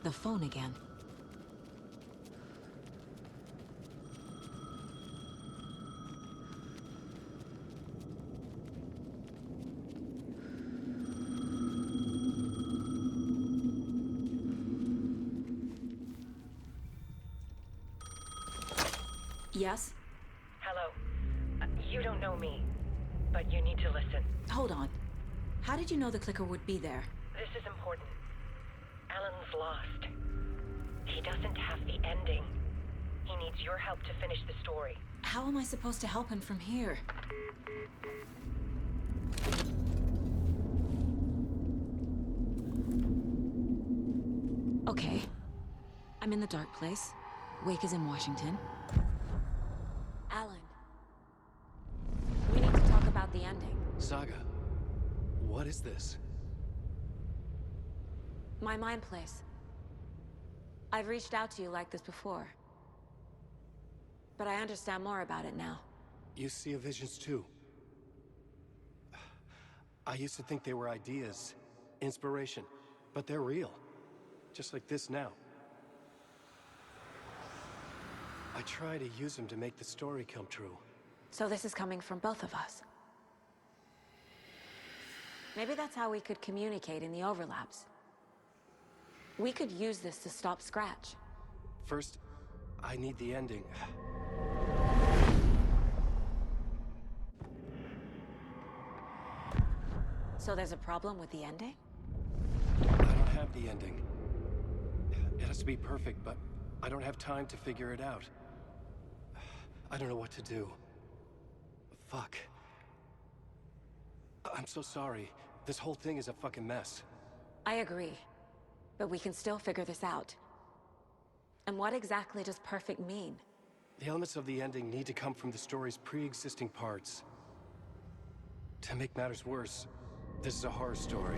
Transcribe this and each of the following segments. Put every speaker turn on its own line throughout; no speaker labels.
The phone again. Yes?
Hello. You don't know me, but you need to listen.
Hold on. How did you know the clicker would be there?
This is important. Alan's lost. He doesn't have the ending. He needs your help to finish the story.
How am I supposed to help him from here? Okay. I'm in the dark place. Wake is in Washington. Alan. We need to talk about the ending.
Saga, what is this?
My mind place. I've reached out to you like this before. But I understand more about it now.
You see visions too. I used to think they were ideas, inspiration, but they're real. Just like this now. I try to use them to make the story come true.
So this is coming from both of us. Maybe that's how we could communicate in the overlaps. We could use this to stop Scratch.
First, I need the ending.
So there's a problem with the ending?
I don't have the ending. It has to be perfect, but I don't have time to figure it out. I don't know what to do. Fuck. I'm so sorry. This whole thing is a fucking mess.
I agree. But we can still figure this out. And what exactly does perfect mean?
The elements of the ending need to come from the story's pre-existing parts. To make matters worse, this is a horror story.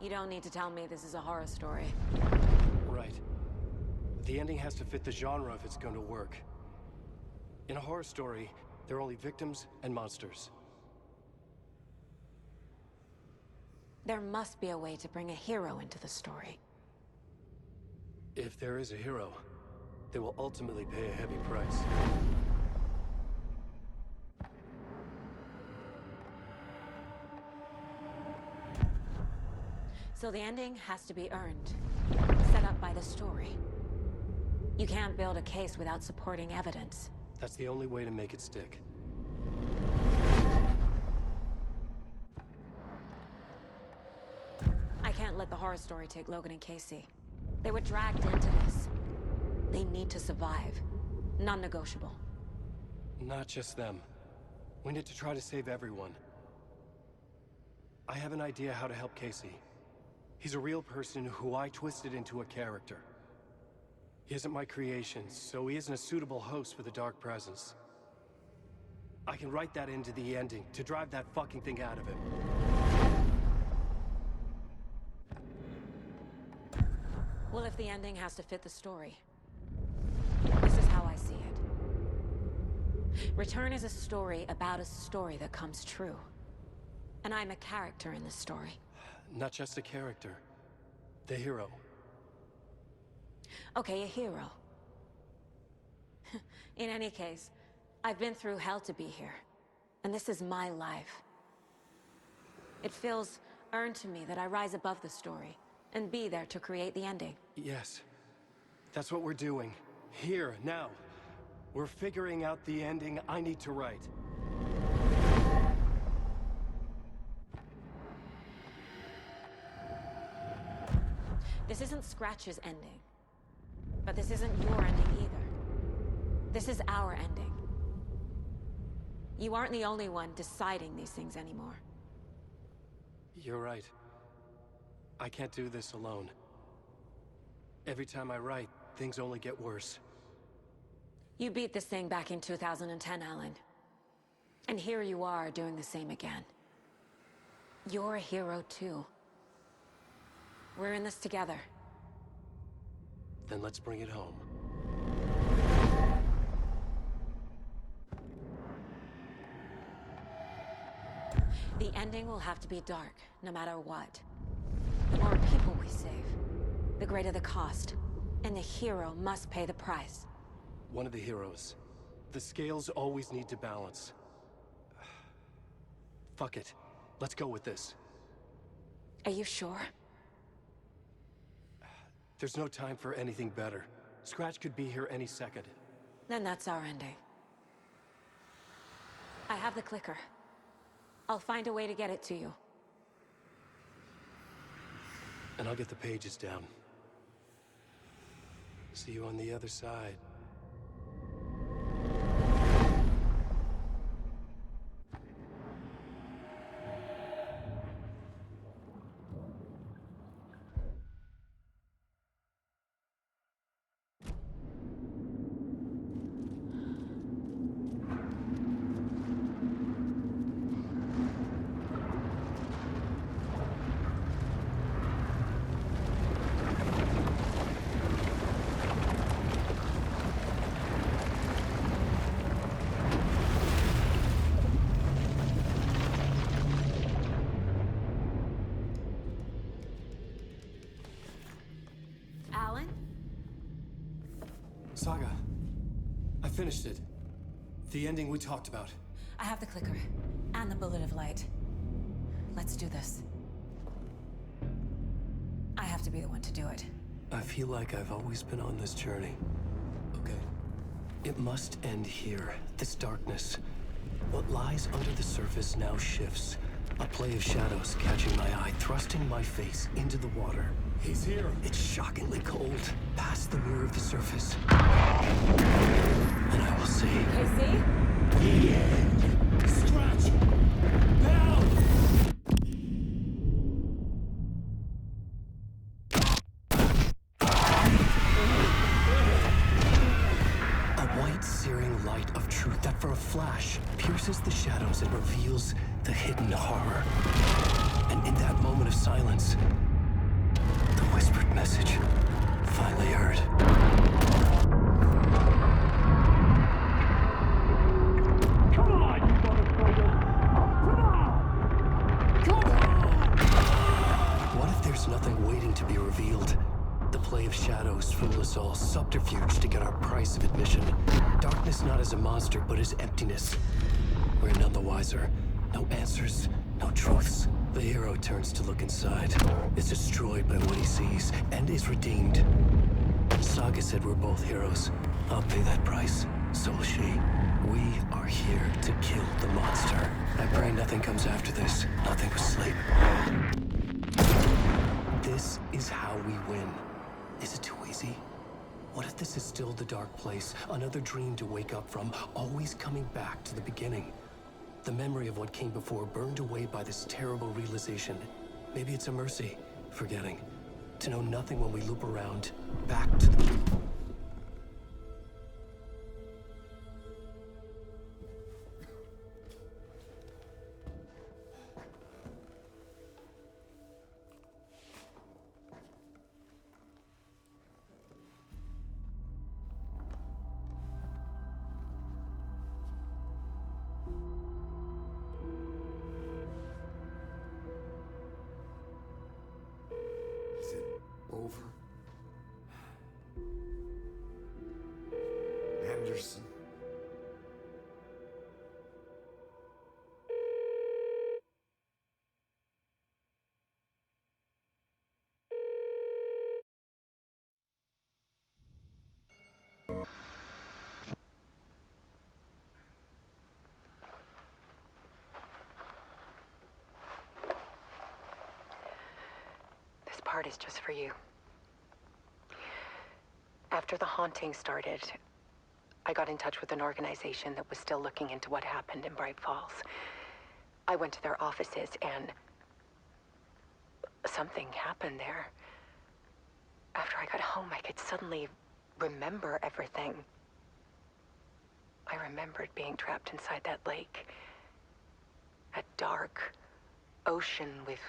You don't need to tell me this is a horror story.
Right. The ending has to fit the genre if it's going to work. In a horror story, there are only victims and monsters.
There must be a way to bring a hero into the story.
If there is a hero, they will ultimately pay a heavy price.
So the ending has to be earned, set up by the story. You can't build a case without supporting evidence.
That's the only way to make it stick.
I can't let the horror story take Logan and Casey. They were dragged into this. They need to survive. Non-negotiable.
Not just them. We need to try to save everyone. I have an idea how to help Casey. He's a real person who I twisted into a character. He isn't my creation, so he isn't a suitable host with a dark presence. I can write that into the ending to drive that fucking thing out of him.
Well, if the ending has to fit the story, this is how I see it. Return is a story about a story that comes true. And I'm a character in this story.
Not just a character. The hero.
Okay, a hero. In any case, I've been through hell to be here. And this is my life. It feels earned to me that I rise above the story and be there to create the ending.
Yes. That's what we're doing. Here, now. We're figuring out the ending I need to write.
This isn't Scratch's ending. But this isn't your ending either. This is our ending. You aren't the only one deciding these things anymore.
You're right. I can't do this alone. Every time I write, things only get worse.
You beat this thing back in 2010, Alan. And here you are doing the same again. You're a hero too. We're in this together.
Then let's bring it home.
The ending will have to be dark, no matter what. The more people we save, the greater the cost. And the hero must pay the price.
One of the heroes. The scales always need to balance. Fuck it. Let's go with this.
Are you sure?
There's no time for anything better. Scratch could be here any second.
Then that's our ending. I have the clicker. I'll find a way to get it to you.
And I'll get the pages down. See you on the other side.
Alan?
Saga, I finished it. The ending we talked about.
I have the clicker. And the bullet of light. Let's do this. I have to be the one to do it.
I feel like I've always been on this journey. Okay. It must end here. This darkness. What lies under the surface now shifts. A play of shadows catching my eye, thrusting my face into the water. He's here. It's shockingly cold, past the mirror of the surface. And I will see.
Casey?
The end. Scratch! Now! A white, searing light of truth that for a flash pierces the shadows and reveals the hidden horror. And in that moment of silence, the whispered message finally heard. Come on, you motherfucker! Come on! What if there's nothing waiting to be revealed? The play of shadows fool us all, subterfuge to get our price of admission. Darkness not as a monster, but as emptiness. We're none the wiser. No answers, no truths. The hero turns to look inside, is destroyed by what he sees, and is redeemed. Saga said we're both heroes. I'll pay that price. So will she. We are here to kill the monster. I pray nothing comes after this. Nothing but sleep. This is how we win. Is it too easy? What if this is still the dark place? Another dream to wake up from, always coming back to the beginning? The memory of what came before burned away by this terrible realization. Maybe it's a mercy, forgetting. To know nothing when we loop around, back to the...
Is it over? Anderson?
This part is just for you. After the haunting started, I got in touch with an organization that was still looking into what happened in Bright Falls. I went to their offices and something happened there. After I got home, I could suddenly remember everything. I remembered being trapped inside that lake. A dark ocean with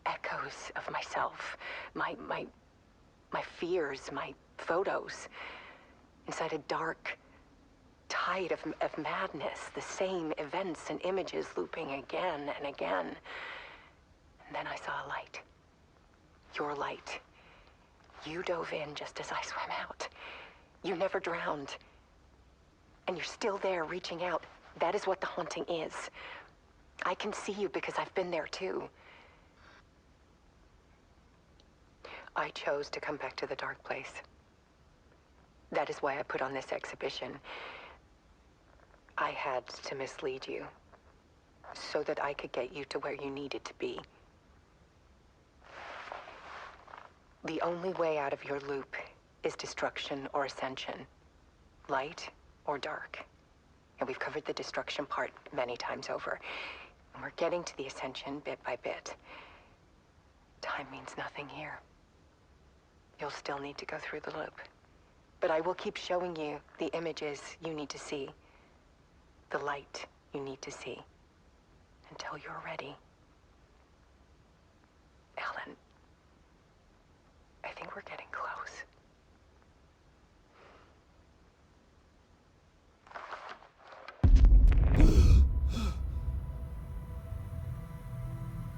echoes of myself. My fears, my photos. Inside a dark, tide of madness, the same events and images looping again and again. And then I saw a light. Your light. You dove in just as I swam out. You never drowned. And you're still there, reaching out. That is what the haunting is. I can see you because I've been there too. I chose to come back to the dark place. That is why I put on this exhibition. I had to mislead you, so that I could get you to where you needed to be. The only way out of your loop is destruction or ascension. Light or dark. And we've covered the destruction part many times over. And we're getting to the ascension bit by bit. Time means nothing here. You'll still need to go through the loop. But I will keep showing you the images you need to see. The light you need to see. Until you're ready. Alan, I think we're getting close.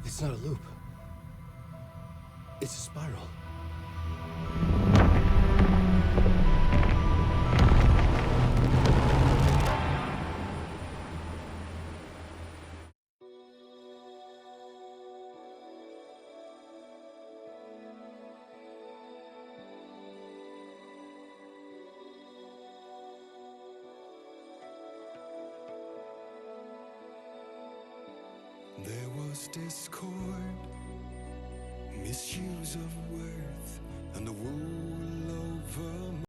It's not a loop. It's a spiral.
There was discord, misuse of worth, and the rule over